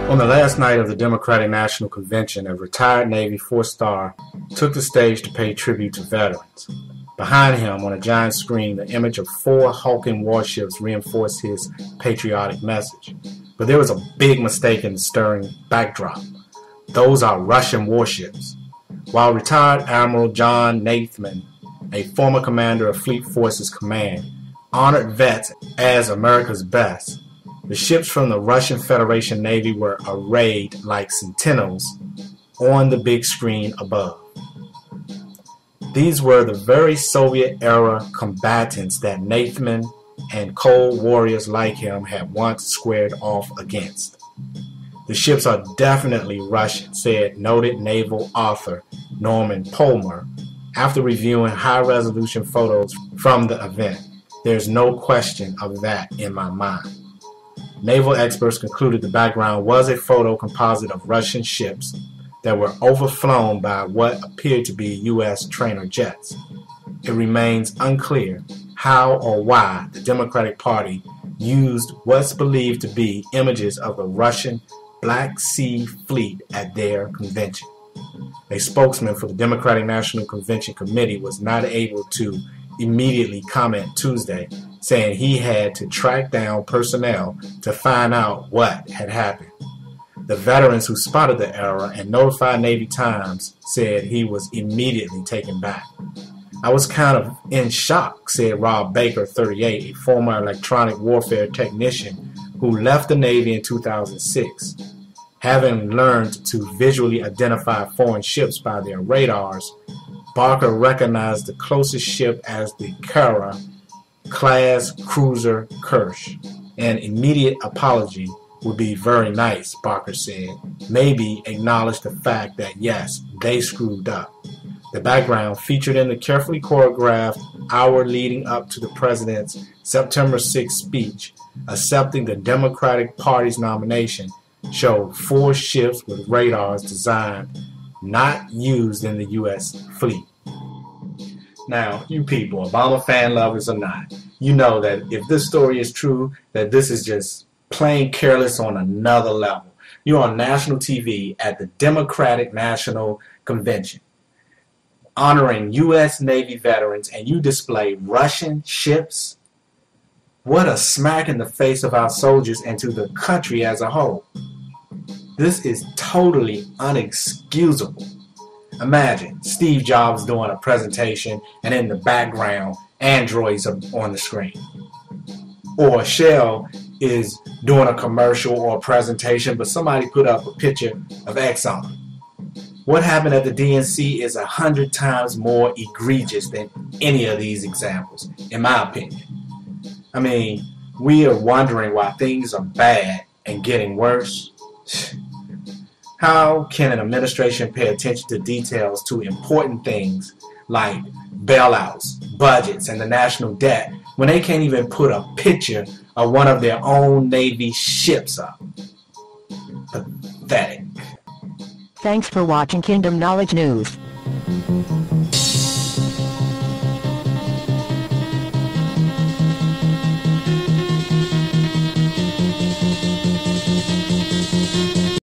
On the last night of the Democratic National Convention, a retired Navy four-star took the stage to pay tribute to veterans. Behind him, on a giant screen, the image of 4 hulking warships reinforced his patriotic message. But there was a big mistake in the stirring backdrop. Those are Russian warships. While retired Admiral John Nathman, a former commander of Fleet Forces Command, honored vets as America's best, the ships from the Russian Federation Navy were arrayed like sentinels on the big screen above. These were the very Soviet-era combatants that Nathman and Cold Warriors like him had once squared off against. The ships are definitely Russian, said noted naval author Norman Polmer after reviewing high-resolution photos from the event. There's no question of that in my mind. Naval experts concluded the background was a photo composite of Russian ships that were overflown by what appeared to be U.S. trainer jets. It remains unclear how or why the Democratic Party used what's believed to be images of the Russian Black Sea Fleet at their convention. A spokesman for the Democratic National Convention Committee was not able to immediately comment Tuesday, saying he had to track down personnel to find out what had happened. The veterans who spotted the error and notified Navy Times said he was immediately taken back. I was kind of in shock, said Rob Baker, 38, a former electronic warfare technician who left the Navy in 2006. Having learned to visually identify foreign ships by their radars, Barker recognized the closest ship as the Kara-class cruiser Kirsch. An immediate apology would be very nice, Barker said. Maybe acknowledge the fact that yes, they screwed up. The background, featured in the carefully choreographed hour leading up to the president's September 6th speech, accepting the Democratic Party's nomination, showed 4 ships with radars designed not used in the U.S. fleet. Now, you people, Obama fan lovers or not, you know that if this story is true, that this is just plain careless on another level. You're on national TV at the Democratic National Convention, honoring U.S. Navy veterans, and you display Russian ships? What a smack in the face of our soldiers and to the country as a whole. This is totally unexcusable. Imagine Steve Jobs doing a presentation and in the background androids are on the screen. Or Shell is doing a commercial or a presentation but somebody put up a picture of Exxon. What happened at the DNC is 100 times more egregious than any of these examples, in my opinion. I mean, we are wondering why things are bad and getting worse. How can an administration pay attention to details to important things like bailouts, budgets, and the national debt when they can't even put a picture of one of their own Navy ships up? Pathetic. Thanks for watching Kingdom Knowledge News.